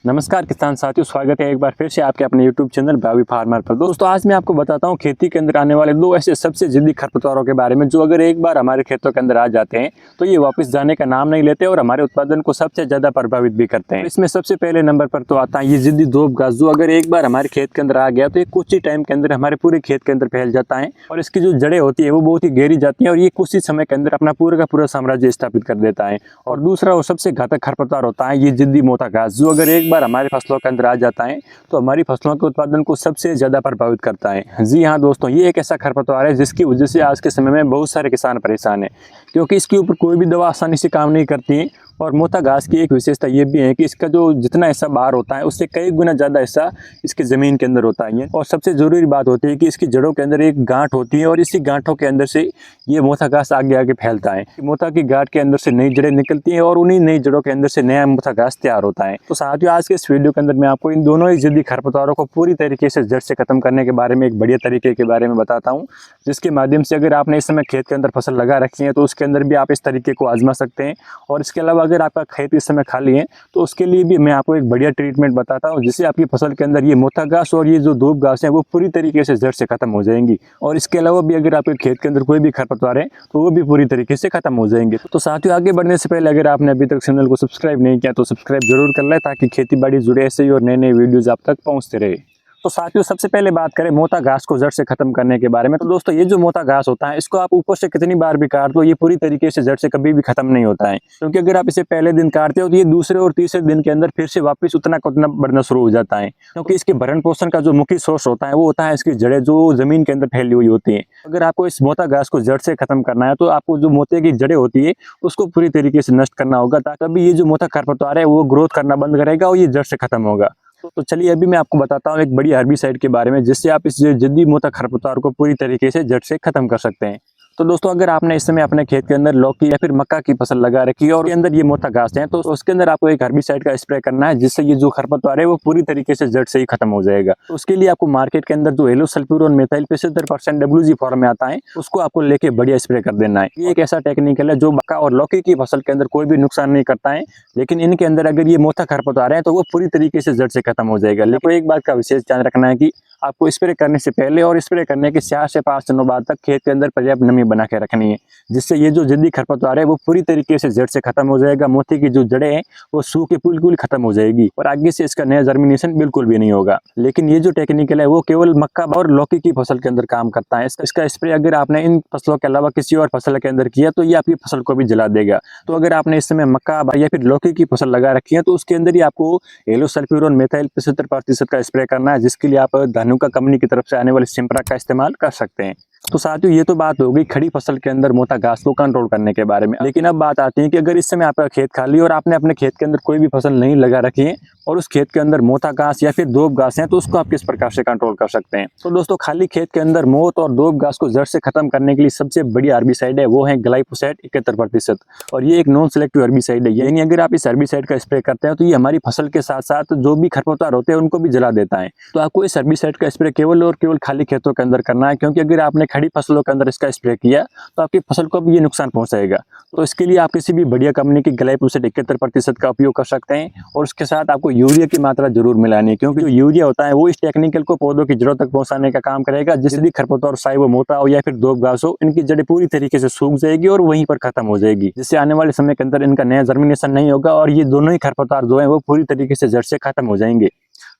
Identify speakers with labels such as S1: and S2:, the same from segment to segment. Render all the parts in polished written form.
S1: नमस्कार किसान साथियों, स्वागत है एक बार फिर से आपके अपने YouTube चैनल भावी फार्मर पर। दोस्तों आज मैं आपको बताता हूँ खेती के अंदर आने वाले दो ऐसे सबसे जिद्दी खरपतवारों के बारे में जो अगर एक बार हमारे खेतों के अंदर आ जाते हैं तो ये वापस जाने का नाम नहीं लेते और हमारे उत्पादन को सबसे ज्यादा प्रभावित भी करते हैं। इसमें सबसे पहले नंबर पर तो आता है ये जिद्दी दोब घास, जो अगर एक बार हमारे खेत के अंदर आ गया तो ये कुछ ही टाइम के अंदर हमारे पूरे खेत के अंदर फैल जाता है और इसकी जो जड़ें होती है वो बहुत ही गहरी जाती है और ये कुछ ही समय के अंदर अपना पूरा का पूरा साम्राज्य स्थापित कर देता है। और दूसरा और सबसे घातक खरपतवार होता है ये जिद्दी मोटा घास, जो अगर एक बार हमारे फसलों के अंदर आ जाता है तो हमारी फसलों के उत्पादन को सबसे ज्यादा प्रभावित करता है। जी हाँ दोस्तों, ये एक ऐसा खरपतवार है जिसकी वजह से आज के समय में बहुत सारे किसान परेशान हैं, क्योंकि इसके ऊपर कोई भी दवा आसानी से काम नहीं करती है। और मोटा घास की एक विशेषता ये भी है कि इसका जो जितना हिस्सा बाहर होता है उससे कई गुना ज़्यादा हिस्सा इसके ज़मीन के अंदर होता है। और सबसे ज़रूरी बात होती है कि इसकी जड़ों के अंदर एक गांठ होती है और इसी गांठों के अंदर से ये मोटा घास आगे आगे फैलता है। मोटा की गांठ के अंदर से नई जड़ें निकलती हैं और उन्हीं नई जड़ों के अंदर से नया मोटा घास तैयार होता है। तो साथियों, आज के इस वीडियो के अंदर मैं आपको इन दोनों ही जिद्दी खरपतवारों को पूरी तरीके से जड़ से खत्म करने के बारे में, एक बढ़िया तरीके के बारे में बताता हूँ, जिसके माध्यम से अगर आपने इस समय खेत के अंदर फसल लगा रखी है तो उसके अंदर भी आप इस तरीके को आजमा सकते हैं। और इसके अलावा अगर आपका खेत इस समय खाली है तो उसके लिए भी मैं आपको एक बढ़िया ट्रीटमेंट बताता हूँ, जिससे आपकी फसल के अंदर ये मोटा घास और ये जो दूब घास है वो पूरी तरीके से जड़ से खत्म हो जाएंगी। और इसके अलावा भी अगर आपके खेत के अंदर कोई भी खरपतवार है तो वो भी पूरी तरीके से खत्म हो जाएंगे। तो साथियों, आगे बढ़ने से पहले अगर आपने अभी तक चैनल को सब्सक्राइब नहीं किया तो सब्सक्राइब जरूर कर लें, ताकि खेती बाड़ी जुड़े ऐसे ही और नए नए वीडियोज आप तक पहुँचते रहे। तो साथियों, सबसे पहले बात करें मोटा घास को जड़ से खत्म करने के बारे में। तो दोस्तों, ये जो मोटा घास होता है इसको आप ऊपर से कितनी बार भी काट दो, ये पूरी तरीके से जड़ से कभी भी खत्म नहीं होता है। क्योंकि अगर आप इसे पहले दिन काटते हो तो ये दूसरे और तीसरे दिन के अंदर फिर से वापस उतना का उतना बढ़ना शुरू हो जाता है। क्योंकि इसके भरण पोषण का जो मुख्य सोर्स होता है वो होता है इसकी जड़ें, जो जमीन के अंदर फैली हुई होती है। अगर आपको इस मोटा घास को जड़ से खत्म करना है तो आपको जो मोटे की जड़ें होती है उसको पूरी तरीके से नष्ट करना होगा, तभी ये जो मोटा खरपतवार है वो ग्रोथ करना बंद करेगा और ये जड़ से खत्म होगा। तो चलिए अभी मैं आपको बताता हूँ एक बड़ी हर्बिसाइड के बारे में, जिससे आप इस जिद्दी मोटा खरपतवार को पूरी तरीके से जड़ से खत्म कर सकते हैं। तो दोस्तों, अगर आपने इस समय अपने खेत के अंदर लौकी या फिर मक्का की फसल लगा रखी है और उसके अंदर ये मोटा घास है तो उसके अंदर आपको एक हर्बिसाइड का स्प्रे करना है, जिससे ये जो खरपतवार है वो पूरी तरीके से जड़ से ही खत्म हो जाएगा। तो उसके लिए आपको मार्केट के अंदर जो येलो सल्फ्यूरोन मेथाइल 75% WG फॉर्म में आता है उसको आपको लेके बढ़िया स्प्रे कर देना है। ये एक ऐसा टेक्निकल है जो मक्का और लौकी की फसल के अंदर कोई भी नुकसान नहीं करता है, लेकिन इनके अंदर अगर ये मोटा खरपतवार है तो वो पूरी तरीके से जड़ से खत्म हो जाएगा। लेकिन एक बात का विशेष ध्यान रखना है कि आपको स्प्रे करने से पहले और स्प्रे करने के 4 से 5 दिनों बाद तक खेत के अंदर पर्याप्त नमी बना के रखनी है, जिससे ये जो जिद्दी खरपतवार है वो पूरी तरीके से जड़ से खत्म हो जाएगा। मोती की जो जड़ें हैं वो सूख के बिल्कुल खत्म हो जाएगी और आगे से इसका नया जर्मिनेशन बिल्कुल भी नहीं होगा। लेकिन ये जो टेक्निकल है वो केवल मक्का और लौकी की फसल के अंदर काम करता है। इसका स्प्रे अगर आपने इन फसलों के अलावा किसी और फसल के अंदर किया तो ये आपकी फसल को भी जला देगा। तो अगर आपने इस समय मक्का या फिर लौकी की फसल लगा रखी है तो उसके अंदर ही आपको येलो सल्फ्यूरोन मेथाइल 75% का स्प्रे करना है, जिसके लिए आप धानुका कंपनी की तरफ से आने वाले सिम्प्रा का इस्तेमाल कर सकते हैं। तो साथियों, ये तो बात हो गई खड़ी फसल के अंदर मोटा घास को कंट्रोल करने के बारे में। लेकिन अब बात आती है कि अगर इस समय आपका खेत खाली और आपने अपने खेत के अंदर कोई भी फसल नहीं लगा रखी है और उस खेत के अंदर मोटा घास या फिर दोब घास है तो उसको आप किस प्रकार से कंट्रोल कर सकते हैं। तो दोस्तों, खाली खेत के अंदर मोट और दोब घास को जड़ से खत्म करने के लिए सबसे बड़ी हर्बिसाइड है वो है ग्लाइफोसेट 71%। और ये एक नॉन सिलेक्टिव हर्बिसाइड है, यानी अगर आप इस हर्बिसाइड का स्प्रे करते हैं तो ये हमारी फसल के साथ साथ जो भी खरपतवार होते हैं उनको भी जला देता है। तो आपको इस हर्बिसाइड का स्प्रे केवल और केवल खाली खेतों के अंदर करना है, क्योंकि अगर आपने खड़ी फसलों के अंदर इसका स्प्रे किया तो आपकी फसल को भी ये नुकसान पहुंचाएगा। तो इसके लिए आप किसी भी बढ़िया कंपनी की ग्लाइफोसेट 71% का उपयोग कर सकते हैं और उसके साथ आपको यूरिया की मात्रा जरूर मिलानी है, क्योंकि जो यूरिया होता है वो इस टेक्निकल को पौधों की जड़ों तक पहुंचाने का काम करेगा, जिससे भी खरपतवार चाहे वो मोटा हो या फिर दोब घास हो, इनकी जड़ें पूरी तरीके से सूख जाएगी और वहीं पर खत्म हो जाएगी, जिससे आने वाले समय के अंदर इनका नया जर्मिनेशन नहीं होगा और ये दोनों ही खरपतवार जो है वो पूरी तरीके से जड़ से खत्म हो जाएंगे।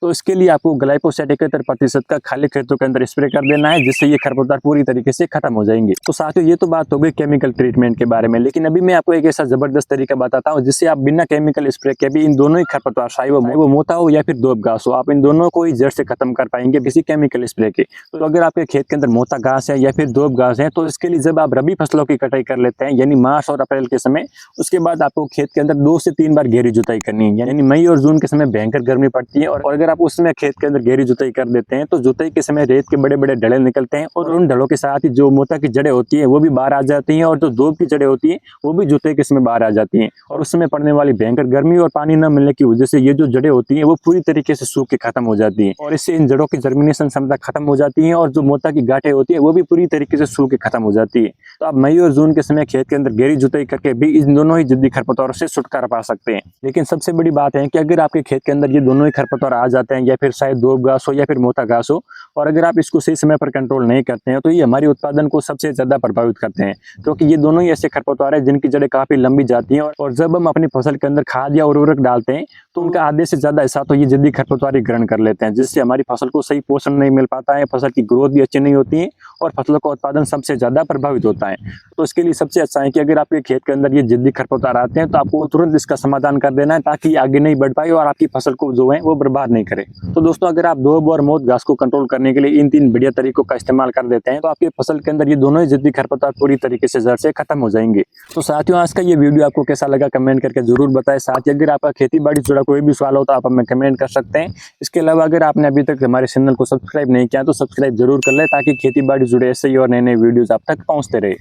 S1: तो इसके लिए आपको ग्लाइफोसेट 71% का खाली खेतों के अंदर स्प्रे कर देना है, जिससे ये खरपतवार पूरी तरीके से खत्म हो जाएंगे। तो साथियों, ये तो बात हो गई केमिकल ट्रीटमेंट के बारे में, लेकिन अभी मैं आपको एक ऐसा जबरदस्त तरीका बताता हूँ जिससे आप बिना केमिकल स्प्रे के भी इन दोनों ही खरपतवार, चाहे वो मोटा हो या फिर दोब घास हो, आप इन दोनों को ही जड़ से खत्म कर पाएंगे किसी केमिकल स्प्रे के। तो अगर आपके खेत के अंदर मोटा घास है या फिर दोब घास है तो इसके लिए जब आप रबी फसलों की कटाई कर लेते हैं, यानी मार्च और अप्रैल के समय, उसके बाद आपको खेत के अंदर 2 से 3 बार गहरी जुताई करनी है। यानी मई और जून के समय भयंकर गर्मी पड़ती है और अगर अगर आप उस समय खेत के अंदर गहरी जुताई कर देते हैं तो जुताई के समय रेत के बड़े बड़े ढले निकलते हैं और उन ढलों के साथ ही जो मोटा की जड़ें होती हैं वो भी बाहर आ जाती हैं और जो दूब की जड़ें होती हैं वो भी जुताई के समय बाहर आ जाती हैं। और उस समय पड़ने वाली भयंकर गर्मी और पानी न मिलने की वजह से ये जो जड़ें होती हैं वो पूरी तरीके से सूख के खत्म हो जाती हैं और इससे इन जड़ों की जर्मिनेशन क्षमता खत्म हो जाती है और जो मोटा की गांठें होती है वो भी पूरी तरीके से सूख के खत्म हो जाती है। तो आप मई और जून के समय खेत के अंदर गहरी जुताई करके भी इन दोनों ही जिद्दी खरपतवारों से छुटकारा पा सकते हैं। लेकिन सबसे बड़ी बात है कि अगर आपके खेत के अंदर ये दोनों ही खरपतवार आ जाते हैं या फिर शायद दूब घास हो या फिर मोटा घास हो और अगर आप इसको सही समय पर कंट्रोल नहीं करते हैं तो ये हमारे उत्पादन को सबसे ज्यादा प्रभावित करते हैं, क्योंकि ये दोनों ही ऐसे खरपतवार है जिनकी जड़ें काफी लंबी जाती हैं और जब हम अपनी फसल के अंदर खाद या उर्वरक डालते हैं तो उनका आधे से ज्यादा हिस्सा तो ये जिद्दी खरपतवार ही ग्रहण कर लेते हैं, जिससे हमारी फसल को सही पोषण नहीं मिल पाता है, फसल की ग्रोथ भी अच्छी नहीं होती है और फसलों का उत्पादन सबसे ज्यादा प्रभावित होता है। तो इसके लिए सबसे अच्छा है कि अगर आपके खेत के अंदर ये जिद्दी खरपतवार आते हैं तो आपको तुरंत इसका समाधान कर देना है ताकि आगे नहीं बढ़ पाए और आपकी फसल को जो है वो बर्बाद नहीं करे। तो दोस्तों अगर आप दूब और मोट घास को कंट्रोल करने के लिए इन 3 बढ़िया तरीकों का इस्तेमाल कर देते हैं तो आपकी फसल के अंदर ये दोनों ही जिद्दी खरपतवार पूरी तरीके से जड़ से खत्म हो जाएंगे। तो साथियों आज का ये वीडियो आपको कैसा लगा कमेंट करके जरूर बताएं। साथ ही अगर आपका खेती बाड़ी से जुड़ा कोई भी सवाल हो तो आप हमें कमेंट कर सकते हैं। इसके अलावा अगर आपने अभी तक हमारे चैनल को सब्सक्राइब नहीं किया तो सब्सक्राइब जरूर कर लें ताकि खेती बाड़ी जुड़े ऐसे ही और नए नए वीडियोज आप तक पहुंचते रहे।